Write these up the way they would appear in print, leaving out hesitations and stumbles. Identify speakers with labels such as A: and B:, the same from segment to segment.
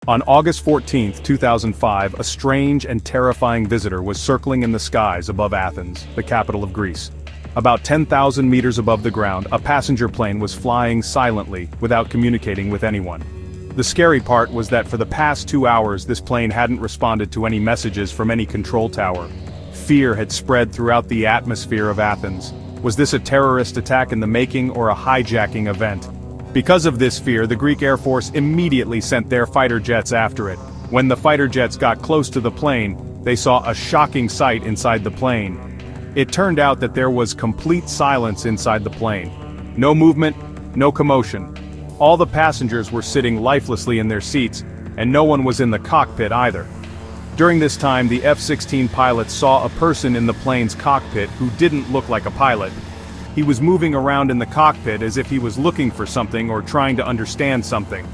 A: On August 14, 2005, a strange and terrifying visitor was circling in the skies above Athens, the capital of Greece. About 10,000 meters above the ground, a passenger plane was flying silently, without communicating with anyone. The scary part was that for the past 2 hours this plane hadn't responded to any messages from any control tower. Fear had spread throughout the atmosphere of Athens. Was this a terrorist attack in the making or a hijacking event? Because of this fear, the Greek Air Force immediately sent their fighter jets after it. When the fighter jets got close to the plane, they saw a shocking sight inside the plane. It turned out that there was complete silence inside the plane. No movement, no commotion. All the passengers were sitting lifelessly in their seats, and no one was in the cockpit either. During this time, the F-16 pilots saw a person in the plane's cockpit who didn't look like a pilot. He was moving around in the cockpit as if he was looking for something or trying to understand something.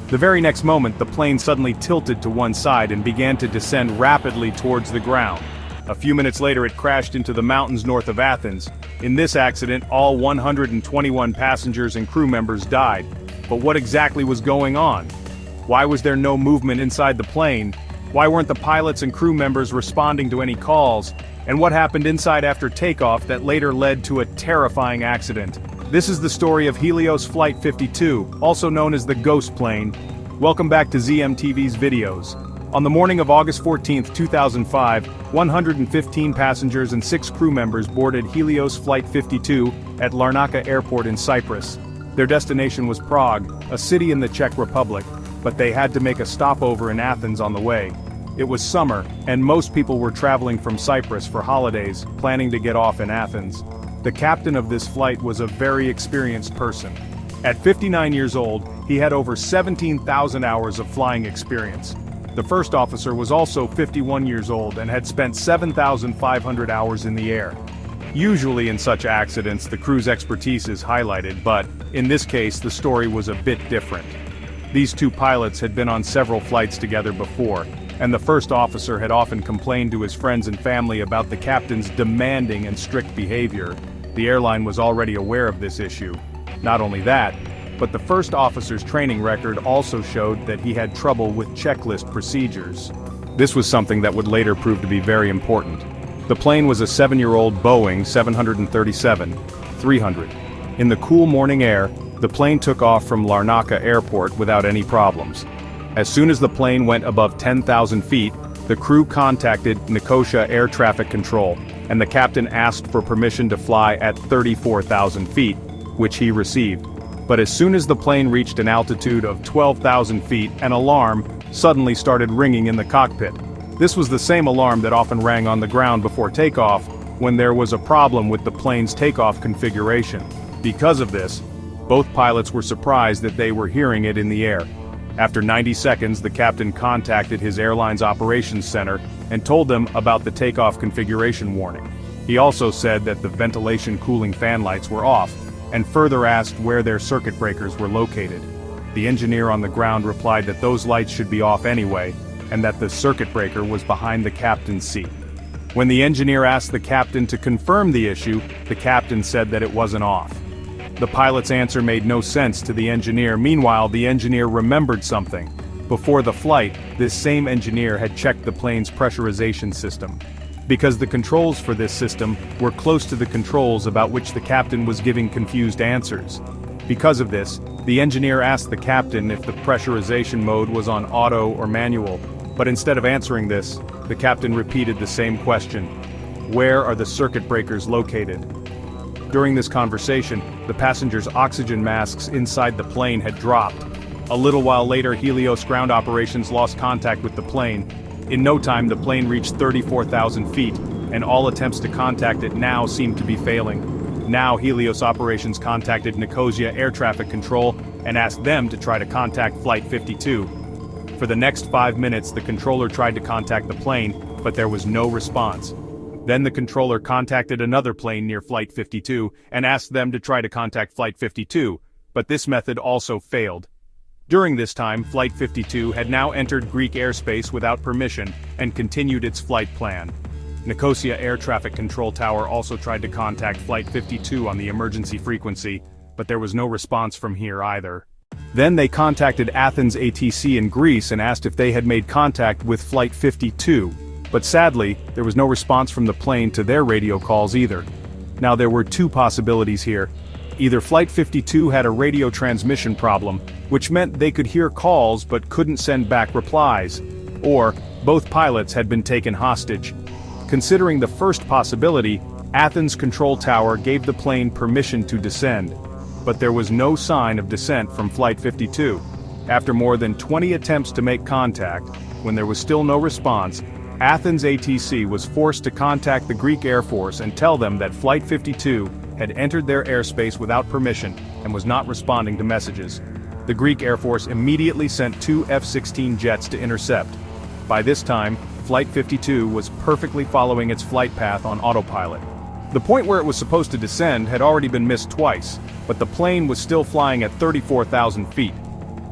A: The very next moment, the plane suddenly tilted to one side and began to descend rapidly towards the ground. A few minutes later, it crashed into the mountains north of Athens. In this accident, all 121 passengers and crew members died. But what exactly was going on? Why was there no movement inside the plane? Why weren't the pilots and crew members responding to any calls? And what happened inside after takeoff that later led to a terrifying accident? This is the story of Helios Flight 52, also known as the Ghost Plane. Welcome back to ZMTV's videos. On the morning of August 14, 2005, 115 passengers and 6 crew members boarded Helios Flight 52 at Larnaca Airport in Cyprus. Their destination was Prague, a city in the Czech Republic, but they had to make a stopover in Athens on the way. It was summer, and most people were traveling from Cyprus for holidays, planning to get off in Athens. The captain of this flight was a very experienced person. At 59 years old, he had over 17,000 hours of flying experience. The first officer was also 51 years old and had spent 7,500 hours in the air. Usually in such accidents, the crew's expertise is highlighted, but in this case, the story was a bit different. These two pilots had been on several flights together before, and the first officer had often complained to his friends and family about the captain's demanding and strict behavior. The airline was already aware of this issue. Not only that, but the first officer's training record also showed that he had trouble with checklist procedures. This was something that would later prove to be very important. The plane was a 7-year-old Boeing 737-300. In the cool morning air, the plane took off from Larnaca Airport without any problems. As soon as the plane went above 10,000 feet, the crew contacted Nicosia Air Traffic Control, and the captain asked for permission to fly at 34,000 feet, which he received. But as soon as the plane reached an altitude of 12,000 feet, an alarm suddenly started ringing in the cockpit. This was the same alarm that often rang on the ground before takeoff, when there was a problem with the plane's takeoff configuration. Because of this, both pilots were surprised that they were hearing it in the air. After 90 seconds, the captain contacted his airline's operations center and told them about the takeoff configuration warning. He also said that the ventilation cooling fan lights were off, and further asked where their circuit breakers were located. The engineer on the ground replied that those lights should be off anyway, and that the circuit breaker was behind the captain's seat. When the engineer asked the captain to confirm the issue, the captain said that it wasn't off. The pilot's answer made no sense to the engineer. Meanwhile, the engineer remembered something. Before the flight, this same engineer had checked the plane's pressurization system. Because the controls for this system were close to the controls about which the captain was giving confused answers. Because of this, the engineer asked the captain if the pressurization mode was on auto or manual, but instead of answering this, the captain repeated the same question. Where are the circuit breakers located? During this conversation, the passengers' oxygen masks inside the plane had dropped. A little while later, Helios ground operations lost contact with the plane. In no time, the plane reached 34,000 feet, and all attempts to contact it now seemed to be failing. Now, Helios operations contacted Nicosia Air Traffic Control and asked them to try to contact Flight 52. For the next 5 minutes, the controller tried to contact the plane, but there was no response. Then the controller contacted another plane near Flight 52 and asked them to try to contact Flight 52, but this method also failed. During this time, Flight 52 had now entered Greek airspace without permission and continued its flight plan. Nicosia Air Traffic Control Tower also tried to contact Flight 52 on the emergency frequency, but there was no response from here either. Then they contacted Athens ATC in Greece and asked if they had made contact with Flight 52, but sadly, there was no response from the plane to their radio calls either. Now there were two possibilities here. Either Flight 52 had a radio transmission problem, which meant they could hear calls but couldn't send back replies, or both pilots had been taken hostage. Considering the first possibility, Athens Control Tower gave the plane permission to descend. But there was no sign of descent from Flight 52. After more than 20 attempts to make contact, when there was still no response, Athens ATC was forced to contact the Greek Air Force and tell them that Flight 52 had entered their airspace without permission and was not responding to messages. The Greek Air Force immediately sent two F-16 jets to intercept. By this time, Flight 52 was perfectly following its flight path on autopilot. The point where it was supposed to descend had already been missed twice, but the plane was still flying at 34,000 feet.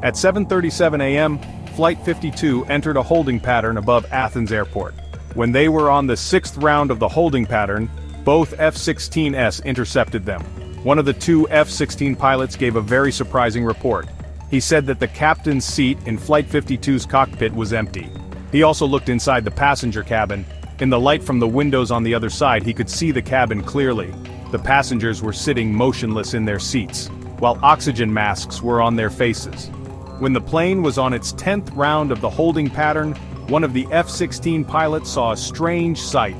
A: At 7:37 a.m., Flight 52 entered a holding pattern above Athens Airport. When they were on the sixth round of the holding pattern, both F-16s intercepted them. One of the two F-16 pilots gave a very surprising report. He said that the captain's seat in Flight 52's cockpit was empty. He also looked inside the passenger cabin. In the light from the windows on the other side, he could see the cabin clearly. The passengers were sitting motionless in their seats, while oxygen masks were on their faces. When the plane was on its 10th round of the holding pattern, one of the F-16 pilots saw a strange sight.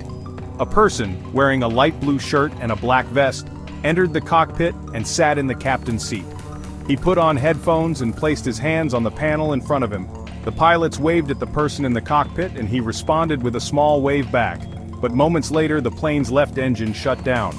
A: A person, wearing a light blue shirt and a black vest, entered the cockpit and sat in the captain's seat. He put on headphones and placed his hands on the panel in front of him. The pilots waved at the person in the cockpit and he responded with a small wave back. But moments later, the plane's left engine shut down.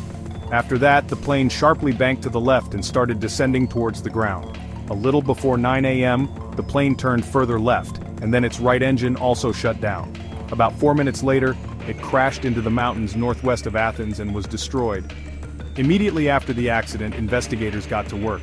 A: After that, the plane sharply banked to the left and started descending towards the ground. A little before 9 a.m., the plane turned further left, and then its right engine also shut down. About 4 minutes later, it crashed into the mountains northwest of Athens and was destroyed. Immediately after the accident, investigators got to work.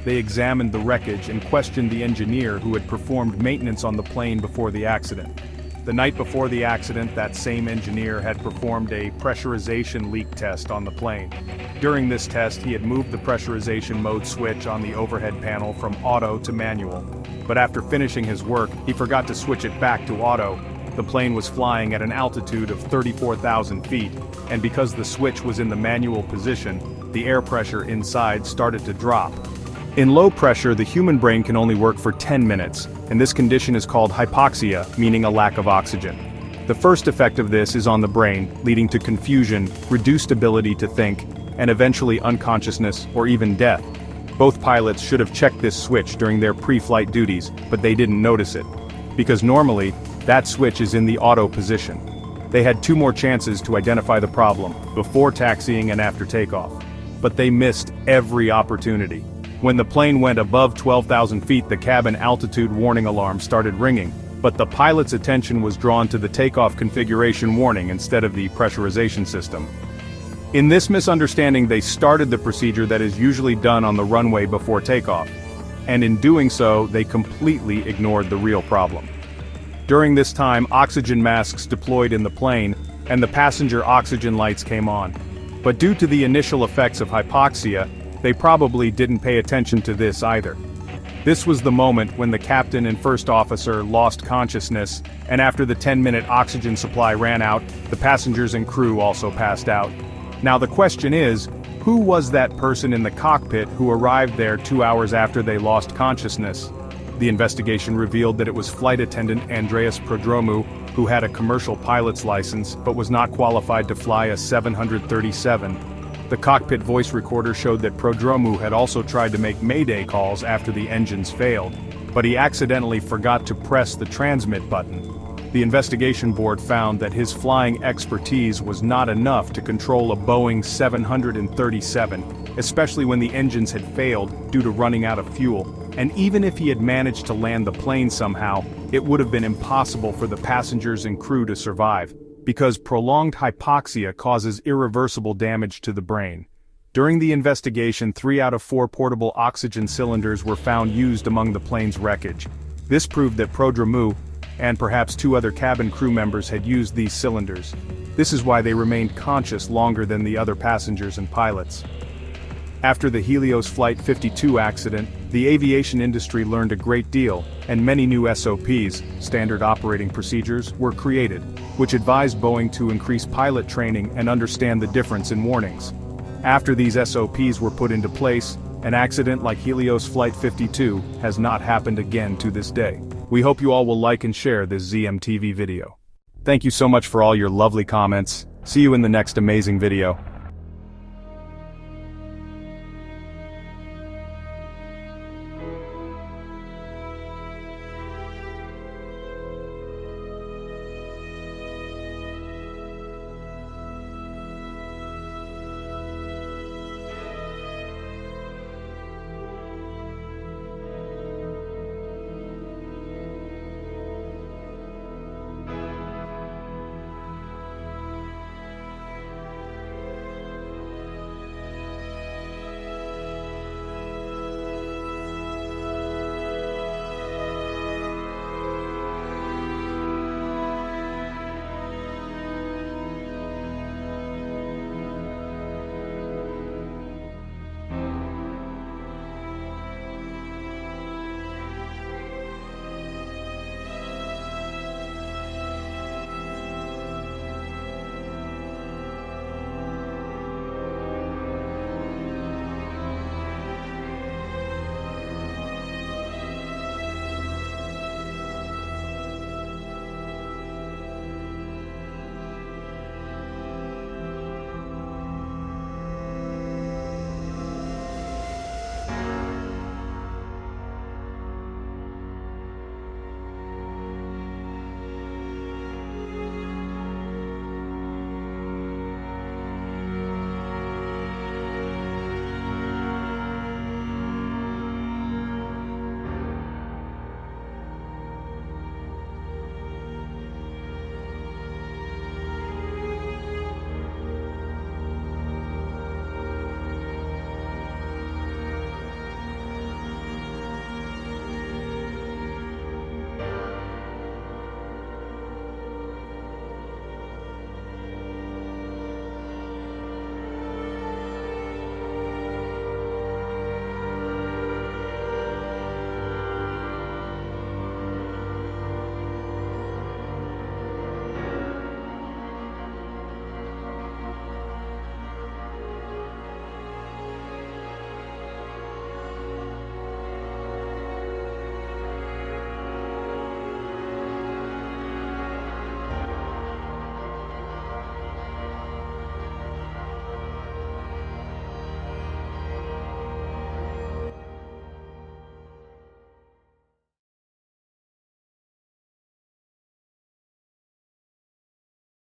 A: They examined the wreckage and questioned the engineer who had performed maintenance on the plane before the accident. The night before the accident, that same engineer had performed a pressurization leak test on the plane. During this test, he had moved the pressurization mode switch on the overhead panel from auto to manual. But after finishing his work, he forgot to switch it back to auto. The plane was flying at an altitude of 34,000 feet, and because the switch was in the manual position, the air pressure inside started to drop. In low pressure, the human brain can only work for 10 minutes, and this condition is called hypoxia, meaning a lack of oxygen. The first effect of this is on the brain, leading to confusion, reduced ability to think, and eventually unconsciousness or even death. Both pilots should have checked this switch during their pre-flight duties, but they didn't notice it. Because normally, that switch is in the auto position. They had two more chances to identify the problem, before taxiing and after takeoff. But they missed every opportunity. When the plane went above 12,000 feet, the cabin altitude warning alarm started ringing, but the pilot's attention was drawn to the takeoff configuration warning instead of the pressurization system. In this misunderstanding, they started the procedure that is usually done on the runway before takeoff, and in doing so, they completely ignored the real problem. During this time, oxygen masks deployed in the plane, and the passenger oxygen lights came on. But due to the initial effects of hypoxia, they probably didn't pay attention to this either. This was the moment when the captain and first officer lost consciousness, and after the 10-minute oxygen supply ran out, the passengers and crew also passed out. Now the question is, who was that person in the cockpit who arrived there 2 hours after they lost consciousness? The investigation revealed that it was flight attendant Andreas Prodromou, who had a commercial pilot's license but was not qualified to fly a 737. The cockpit voice recorder showed that Prodromou had also tried to make mayday calls after the engines failed, but he accidentally forgot to press the transmit button. The investigation board found that his flying expertise was not enough to control a Boeing 737, especially when the engines had failed due to running out of fuel, and even if he had managed to land the plane somehow, it would have been impossible for the passengers and crew to survive, because prolonged hypoxia causes irreversible damage to the brain. During the investigation, 3 out of 4 portable oxygen cylinders were found used among the plane's wreckage. This proved that Prodromou, and perhaps 2 other cabin crew members, had used these cylinders. This is why they remained conscious longer than the other passengers and pilots. After the Helios Flight 52 accident, the aviation industry learned a great deal, and many new SOPs, standard operating procedures, were created, which advised Boeing to increase pilot training and understand the difference in warnings. After these SOPs were put into place, an accident like Helios Flight 52 has not happened again to this day. We hope you all will like and share this ZMTV video. Thank you so much for all your lovely comments. See you in the next amazing video.